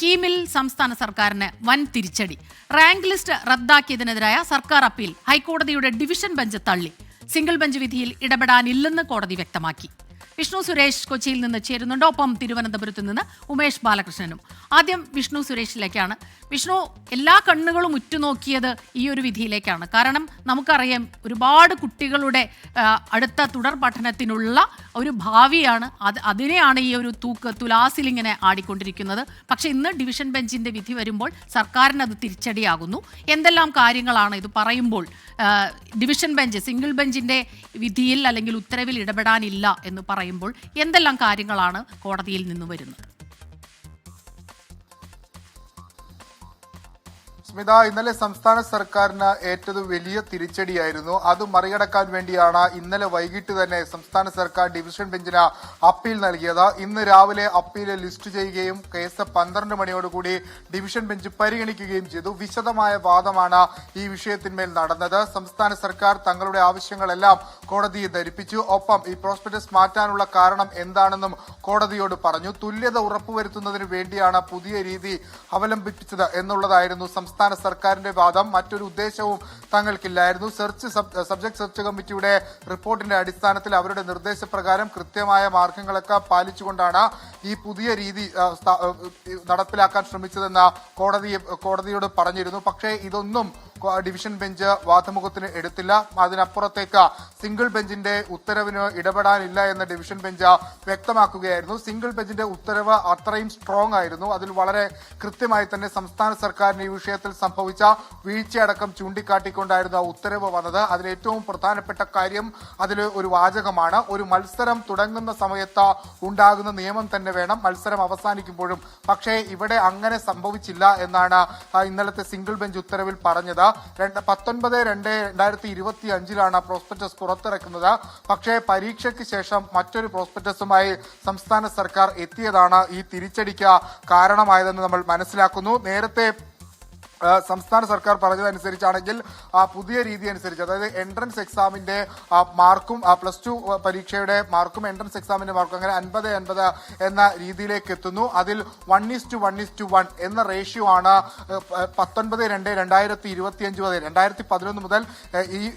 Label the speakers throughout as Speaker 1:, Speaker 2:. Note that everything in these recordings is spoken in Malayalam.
Speaker 1: സ്കീമിൽ സംസ്ഥാന സർക്കാരിന് വൻ തിരിച്ചടി. റാങ്ക് ലിസ്റ്റ് റദ്ദാക്കിയതിനെതിരായ സർക്കാർ അപ്പീൽ ഹൈക്കോടതിയുടെ ഡിവിഷൻ ബെഞ്ച് തള്ളി. സിംഗിൾ ബെഞ്ച് വിധിയിൽ ഇടപെടാനില്ലെന്ന് കോടതി വ്യക്തമാക്കി. വിഷ്ണു സുരേഷ് കൊച്ചിയിൽ നിന്ന് ചേരുന്നുണ്ട്. ഒപ്പം തിരുവനന്തപുരത്ത് നിന്ന് ഉമേഷ് ബാലകൃഷ്ണനും. ആദ്യം വിഷ്ണു സുരേഷിലേക്കാണ്. വിഷ്ണു, എല്ലാ കണ്ണുകളും ഉറ്റുനോക്കിയത് ഈ ഒരു വിധിയിലേക്കാണ്. കാരണം നമുക്കറിയാം, ഒരുപാട് കുട്ടികളുടെ അടുത്ത തുടർ പഠനത്തിനുള്ള ഒരു ഭാവിയാണ്, അതിനെയാണ് ഈ ഒരു തുലാസിലിങ്ങനെ ആടിക്കൊണ്ടിരിക്കുന്നത്. പക്ഷേ ഇന്ന് ഡിവിഷൻ ബെഞ്ചിന്റെ വിധി വരുമ്പോൾ സർക്കാരിന് അത് തിരിച്ചടിയാകുന്നു. എന്തെല്ലാം കാര്യങ്ങളാണ് ഇത് പറയുമ്പോൾ ഡിവിഷൻ ബെഞ്ച് സിംഗിൾ ബെഞ്ചിന്റെ വിധിയിൽ അല്ലെങ്കിൽ ഉത്തരവിൽ ഇടപെടാനില്ല എന്ന് പറയുമ്പോൾ എന്തെല്ലാം കാര്യങ്ങളാണ് കോടതിയിൽ നിന്ന് വരുന്നത്?
Speaker 2: സ്മിത, ഇന്നലെ സംസ്ഥാന സർക്കാരിന് ഏറ്റത് വലിയ തിരിച്ചടിയായിരുന്നു. അത് മറികടക്കാൻ വേണ്ടിയാണ് ഇന്നലെ വൈകിട്ട് തന്നെ സംസ്ഥാന സർക്കാർ ഡിവിഷൻ ബെഞ്ചിന് അപ്പീൽ നൽകിയത്. ഇന്ന് രാവിലെ അപ്പീൽ ലിസ്റ്റ് ചെയ്യുകയും കേസ് 12 മണിയോടുകൂടി ഡിവിഷൻ ബെഞ്ച് പരിഗണിക്കുകയും ചെയ്തു. വിശദമായ വാദമാണ് ഈ വിഷയത്തിന്മേൽ നടന്നത്. സംസ്ഥാന സർക്കാർ തങ്ങളുടെ ആവശ്യങ്ങളെല്ലാം കോടതിയെ ധരിപ്പിച്ചു. ഒപ്പം ഈ പ്രോസ്പെക്ടസ് മാറ്റാനുള്ള കാരണം എന്താണെന്നും കോടതിയോട് പറഞ്ഞു. തുല്യത ഉറപ്പുവരുത്തുന്നതിന് വേണ്ടിയാണ് പുതിയ രീതി അവലംബിച്ചത് എന്നുള്ളതായിരുന്നു സംസ്ഥാന സർക്കാരിന്റെ വാദം. മറ്റൊരു ഉദ്ദേശവും തങ്ങൾക്കില്ലായിരുന്നു. സബ്ജക്ട് സെർച്ച് കമ്മിറ്റിയുടെ റിപ്പോർട്ടിന്റെ അടിസ്ഥാനത്തിൽ അവരുടെ നിർദ്ദേശപ്രകാരം കൃത്യമായ മാർഗങ്ങളൊക്കെ പാലിച്ചുകൊണ്ടാണ് ഈ പുതിയ രീതി നടപ്പിലാക്കാൻ ശ്രമിച്ചതെന്ന് കോടതിയോട് പറഞ്ഞിരുന്നു. പക്ഷേ ഇതൊന്നും ഡിവിഷൻ ബെഞ്ച് വാദമുഖത്തിന് എടുത്തില്ല. അതിനപ്പുറത്തേക്ക് സിംഗിൾ ബെഞ്ചിന്റെ ഉത്തരവിന് ഇടപെടാനില്ല എന്ന് ഡിവിഷൻ ബെഞ്ച് വ്യക്തമാക്കുകയായിരുന്നു. സിംഗിൾ ബെഞ്ചിന്റെ ഉത്തരവ് അത്രയും സ്ട്രോങ് ആയിരുന്നു. അതിൽ വളരെ കൃത്യമായി തന്നെ സംസ്ഥാന സർക്കാരിന് ഈ വിഷയത്തിൽ സംഭവിച്ച വീഴ്ചയടക്കം ചൂണ്ടിക്കാട്ടിക്കൊണ്ടായിരുന്നു ആ ഉത്തരവ് വന്നത്. അതിൽ ഏറ്റവും പ്രധാനപ്പെട്ട കാര്യം അതിൽ ഒരു വാചകമാണ്: ഒരു മത്സരം തുടങ്ങുന്ന സമയത്ത് ഉണ്ടാകുന്ന നിയമം തന്നെ വേണം മത്സരം അവസാനിക്കുമ്പോഴും. പക്ഷേ ഇവിടെ അങ്ങനെ സംഭവിച്ചില്ല എന്നാണ് ഇന്നലത്തെ സിംഗിൾ ബെഞ്ച് ഉത്തരവിൽ പറഞ്ഞത്. 19/2/2025 പ്രോസ്പെക്ടസ് പുറത്തിറക്കുന്നത്. പക്ഷേ പരീക്ഷയ്ക്ക് ശേഷം മറ്റൊരു പ്രോസ്പെക്ടസുമായി സംസ്ഥാന സർക്കാർ എത്തിയതാണ് ഈ തിരിച്ചടിക്ക് കാരണമായതെന്ന് നമ്മൾ മനസ്സിലാക്കുന്നു. നേരത്തെ സംസ്ഥാന സർക്കാർ പറഞ്ഞതനുസരിച്ചാണെങ്കിൽ പുതിയ രീതി അനുസരിച്ച്, അതായത് എൻട്രൻസ് എക്സാമിന്റെ മാർക്കും പ്ലസ് 2 പരീക്ഷയുടെ മാർക്കും എൻട്രൻസ് എക്സാമിന്റെ മാർക്കും അങ്ങനെ 50-50 എന്ന രീതിയിലേക്ക് എത്തുന്നു. അതിൽ 1:1:1 എന്ന റേഷ്യോ ആണ് 19/2/2025 മുതൽ 2011 മുതൽ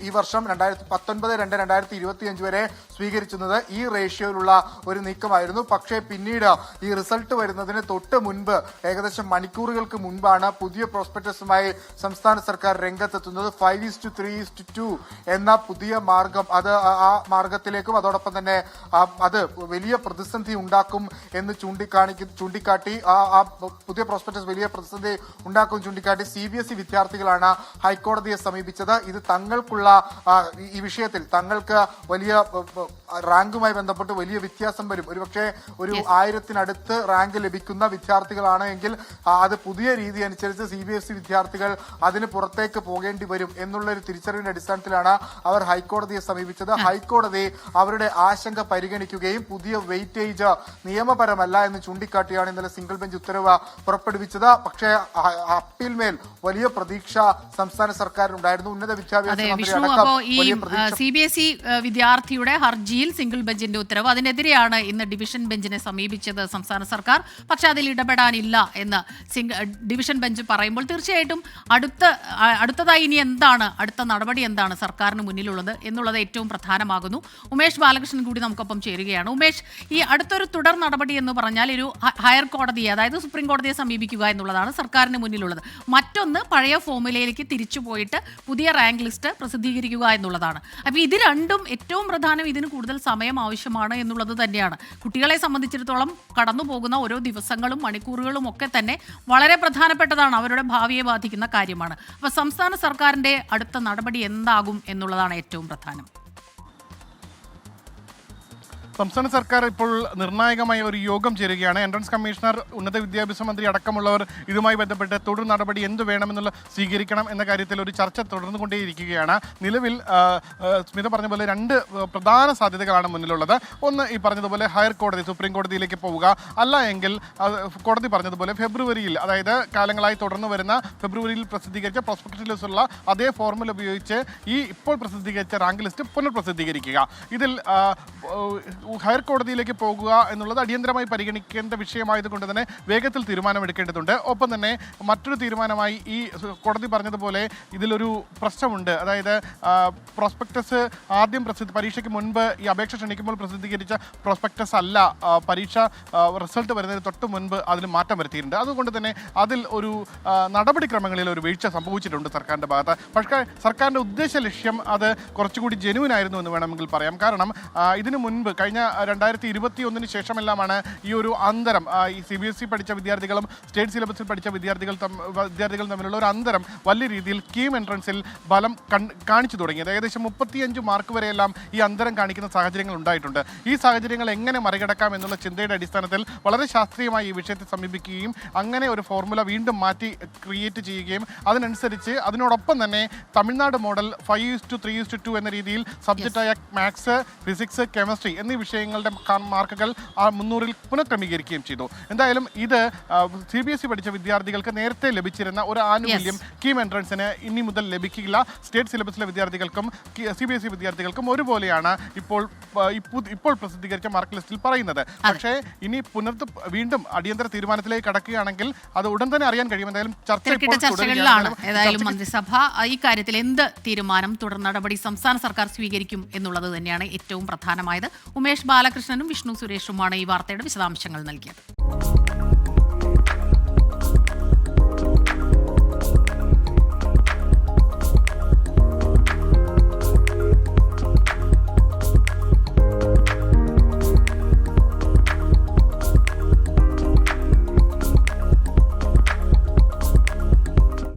Speaker 2: ഈ വർഷം 19/2/2025 വരെ സ്വീകരിച്ചിരുന്നത്. ഈ റേഷ്യോയിലുള്ള ഒരു നീക്കമായിരുന്നു. പക്ഷേ പിന്നീട് ഈ റിസൾട്ട് വരുന്നതിന് തൊട്ട് മുൻപ്, ഏകദേശം മണിക്കൂറുകൾക്ക് മുൻപാണ് പുതിയ പ്രോസ്പെക്ടസുമായി സംസ്ഥാന സർക്കാർ രംഗത്തെത്തുന്നത്. 5:3:2 എന്ന പുതിയ മാർഗം, അത് ആ മാർഗത്തിലേക്കും അതോടൊപ്പം തന്നെ അത് വലിയ പ്രതിസന്ധി ഉണ്ടാക്കും എന്ന് ചൂണ്ടിക്കാട്ടി ആ പുതിയ പ്രോസ്പെക്ടസ് വലിയ പ്രതിസന്ധി ഉണ്ടാക്കും ചൂണ്ടിക്കാട്ടി CBSE വിദ്യാർത്ഥികളാണ് ഹൈക്കോടതിയെ സമീപിച്ചത്. ഇത് തങ്ങൾക്കുള്ള ഈ വിഷയത്തിൽ തങ്ങൾക്ക് വലിയ റാങ്കുമായി ബന്ധപ്പെട്ട് വലിയ വ്യത്യാസം വരും, ഒരുപക്ഷെ 1000-നടുത്ത് റാങ്ക് ലഭിക്കുന്ന വിദ്യാർത്ഥികളാണ് എങ്കിൽ അത് പുതിയ രീതി അനുസരിച്ച് CBSE വിദ്യാർത്ഥികൾ അതിന് പുറത്തേക്ക് പോകേണ്ടി വരും എന്നുള്ള ഒരു തിരിച്ചറിവിന്റെ അടിസ്ഥാനത്തിലാണ് അവർ ഹൈക്കോടതിയെ സമീപിച്ചത്. ഹൈക്കോടതി അവരുടെ ആശങ്ക പരിഗണിക്കുകയും പുതിയ വെയിറ്റേജ് നിയമപരമല്ല എന്ന് ചൂണ്ടിക്കാട്ടിയാണ് ഇന്നലെ സിംഗിൾ ബെഞ്ച് ഉത്തരവ് പുറപ്പെടുവിച്ചത്. പക്ഷേ അപ്പീൽമേൽ വലിയ പ്രതീക്ഷ സംസ്ഥാന സർക്കാരിനുണ്ടായിരുന്നു. ഉന്നത വിദ്യാഭ്യാസ മന്ത്രി അടക്കം വലിയ പ്രതീക്ഷ.
Speaker 1: CBSE വിദ്യാർത്ഥിയുടെ ഹർജിയിൽ സിംഗിൾ ബെഞ്ചിന്റെ ഉത്തരവ്, അതിനെതിരെയാണ് ഇന്ന് ഡിവിഷൻ ബെഞ്ചിനെ സമീപിച്ചത് സംസ്ഥാന സർക്കാർ. പക്ഷെ അതിൽ ഇടപെടാനില്ല എന്ന് ഡിവിഷൻ ബെഞ്ച് പറയുമ്പോൾ തീർച്ചയായിട്ടും അടുത്തതായി ഇനി എന്താണ്, അടുത്ത നടപടി എന്താണ് സർക്കാരിന് മുന്നിലുള്ളത് എന്നുള്ളത് ഏറ്റവും പ്രധാനമാകുന്നു. ഉമേഷ് ബാലകൃഷ്ണൻ കൂടി നമുക്കൊപ്പം ചേരുകയാണ്. ഉമേഷ്, ഈ അടുത്തൊരു തുടർ നടപടി എന്ന് പറഞ്ഞാൽ ഒരു ഹയർ കോടതിയെ, അതായത് സുപ്രീം കോടതിയെ സമീപിക്കുക എന്നുള്ളതാണ് സർക്കാരിന് മുന്നിലുള്ളത്. മറ്റൊന്ന് പഴയ ഫോർമുലയിലേക്ക് തിരിച്ചു പോയിട്ട് പുതിയ റാങ്ക് ലിസ്റ്റ് പ്രസിദ്ധീകരിക്കുക എന്നുള്ളതാണ്. അപ്പോൾ ഇത് രണ്ടും ഏറ്റവും പ്രധാനം. ഇതിന് കൂടുതൽ സമയം ആവശ്യമാണ് എന്നുള്ളത് തന്നെയാണ്. കുട്ടികളെ സംബന്ധിച്ചിടത്തോളം കടന്നു പോകുന്ന ഓരോ ദിവസങ്ങളും മണിക്കൂറുകളും ഒക്കെ തന്നെ വളരെ പ്രധാനപ്പെട്ടതാണ്, അവരുടെ ഭാവിയെ ബാധിക്കുന്ന കാര്യമാണ്. അപ്പോൾ സംസ്ഥാന സർക്കാരിന്റെ അടുത്ത നടപടി എന്താകും എന്നുള്ളതാണ് ഏറ്റവും പ്രധാനം.
Speaker 3: സംസ്ഥാന സർക്കാർ ഇപ്പോൾ നിർണായകമായ ഒരു യോഗം ചേരുകയാണ്. എൻട്രൻസ് കമ്മീഷണർ, ഉന്നത വിദ്യാഭ്യാസ മന്ത്രി അടക്കമുള്ളവർ ഇതുമായി ബന്ധപ്പെട്ട് തുടർ നടപടി എന്ത് വേണമെന്നുള്ള സ്വീകരിക്കണം എന്ന കാര്യത്തിൽ ഒരു ചർച്ച തുടർന്നുകൊണ്ടേയിരിക്കുകയാണ്. നിലവിൽ സ്മിത പറഞ്ഞ പോലെ 2 പ്രധാന സാധ്യതകളാണ് മുന്നിലുള്ളത്. ഒന്ന്, ഈ പറഞ്ഞതുപോലെ ഹയർ കോടതി, സുപ്രീം കോടതിയിലേക്ക് പോവുക, അല്ല എങ്കിൽ കോടതി പറഞ്ഞതുപോലെ ഫെബ്രുവരിയിൽ, അതായത് കാലങ്ങളായി തുടർന്നു വരുന്ന ഫെബ്രുവരിയിൽ പ്രസിദ്ധീകരിച്ച പ്രോസ്പെക്ടസിലുള്ള അതേ ഫോർമുല ഉപയോഗിച്ച് ഈ ഇപ്പോൾ പ്രസിദ്ധീകരിച്ച റാങ്ക് ലിസ്റ്റ് പുനഃപ്രസിദ്ധീകരിക്കുക. ഇതിൽ ഹൈക്കോടതിയിലേക്ക് പോകുക എന്നുള്ളത് അടിയന്തരമായി പരിഗണിക്കേണ്ട വിഷയമായതുകൊണ്ട് തന്നെ വേഗത്തിൽ തീരുമാനമെടുക്കേണ്ടതുണ്ട്. ഒപ്പം തന്നെ മറ്റൊരു തീരുമാനമായി ഈ കോടതി പറഞ്ഞതുപോലെ ഇതിലൊരു പ്രശ്നമുണ്ട്. അതായത് പ്രോസ്പെക്ടസ് ആദ്യം പരീക്ഷയ്ക്ക് മുൻപ് ഈ അപേക്ഷ ക്ഷണിക്കുമ്പോൾ പ്രസിദ്ധീകരിച്ച പ്രോസ്പെക്ടസ് അല്ല പരീക്ഷ റിസൾട്ട് വരുന്നതിന് തൊട്ട് മുൻപ് അതിൽ മാറ്റം വരുത്തിയിട്ടുണ്ട്. അതുകൊണ്ട് തന്നെ അതിൽ ഒരു നടപടിക്രമങ്ങളിൽ ഒരു വീഴ്ച സംഭവിച്ചിട്ടുണ്ട് സർക്കാരിൻ്റെ ഭാഗത്ത്. പക്ഷേ സർക്കാരിൻ്റെ ഉദ്ദേശ ലക്ഷ്യം അത് കുറച്ചുകൂടി ജെനുവിൻ ആയിരുന്നു എന്ന് വേണമെങ്കിൽ പറയാം. കാരണം ഇതിനു മുൻപ് കഴിഞ്ഞ 2021 ശേഷമെല്ലാമാണ് ഈ ഒരു അന്തരം ഈ CBSE പഠിച്ച വിദ്യാർത്ഥികളും സ്റ്റേറ്റ് സിലബസിൽ പഠിച്ച വിദ്യാർത്ഥികളും തമ്മിലുള്ള ഒരു അന്തരം വലിയ രീതിയിൽ കീം എൻട്രൻസിൽ ബലം കാണിച്ചു തുടങ്ങിയത്. ഏകദേശം 35 മാർക്ക് വരെയെല്ലാം ഈ അന്തരം കാണിക്കുന്ന സാഹചര്യങ്ങൾ ഉണ്ടായിട്ടുണ്ട്. ഈ സാഹചര്യങ്ങൾ എങ്ങനെ മറികടക്കാം എന്നുള്ള ചിന്തയുടെ അടിസ്ഥാനത്തിൽ വളരെ ശാസ്ത്രീയമായി ഈ വിഷയത്തെ സമീപിക്കുകയും അങ്ങനെ ഒരു ഫോർമുല വീണ്ടും മാറ്റി ക്രിയേറ്റ് ചെയ്യുകയും അതിനനുസരിച്ച് അതിനോടൊപ്പം തന്നെ തമിഴ്നാട് മോഡൽ 5:3:2 എന്ന രീതിയിൽ സബ്ജക്റ്റായ മാത്സ്, ഫിസിക്സ്, കെമിസ്ട്രി എന്നീ വിഷയങ്ങളുടെ മാർക്കുകൾ 300-ൽ പുനഃക്രമീകരിക്കുകയും ചെയ്തു. എന്തായാലും ഇത് CBSE പഠിച്ച വിദ്യാർത്ഥികൾക്ക് നേരത്തെ ലഭിച്ചിരുന്ന ഒരു ആനുകൂല്യം കീം എൻട്രൻസിന് ഇനി മുതൽ ലഭിക്കില്ല. സ്റ്റേറ്റ് സിലബസിലെ വിദ്യാർത്ഥികൾക്കും CBSE വിദ്യാർത്ഥികൾക്കും ഒരുപോലെയാണ് ഇപ്പോൾ പ്രസിദ്ധീകരിച്ച മാർക്ക് ലിസ്റ്റിൽ പറയുന്നത്. പക്ഷേ ഇനി വീണ്ടും അടിയന്തര തീരുമാനത്തിലേക്ക് കടക്കുകയാണെങ്കിൽ അത് ഉടൻ തന്നെ അറിയാൻ കഴിയും. എന്തായാലും
Speaker 1: ചർച്ചകളിലാണ്. ഏതായാലും മന്ത്രിസഭ ഈ കാര്യത്തിൽ എന്ത് തീരുമാനം തുടർ നടപടി സംസ്ഥാന സർക്കാർ സ്വീകരിക്കും എന്നുള്ളത് തന്നെയാണ് ഏറ്റവും പ്രധാനമായത്. ഉമേഷ് ബാലകൃഷ്ണനും വിഷ്ണു സുരേഷുമാണ് ഈ വാർത്തയുടെ വിശദാംശങ്ങൾ നൽകിയത്.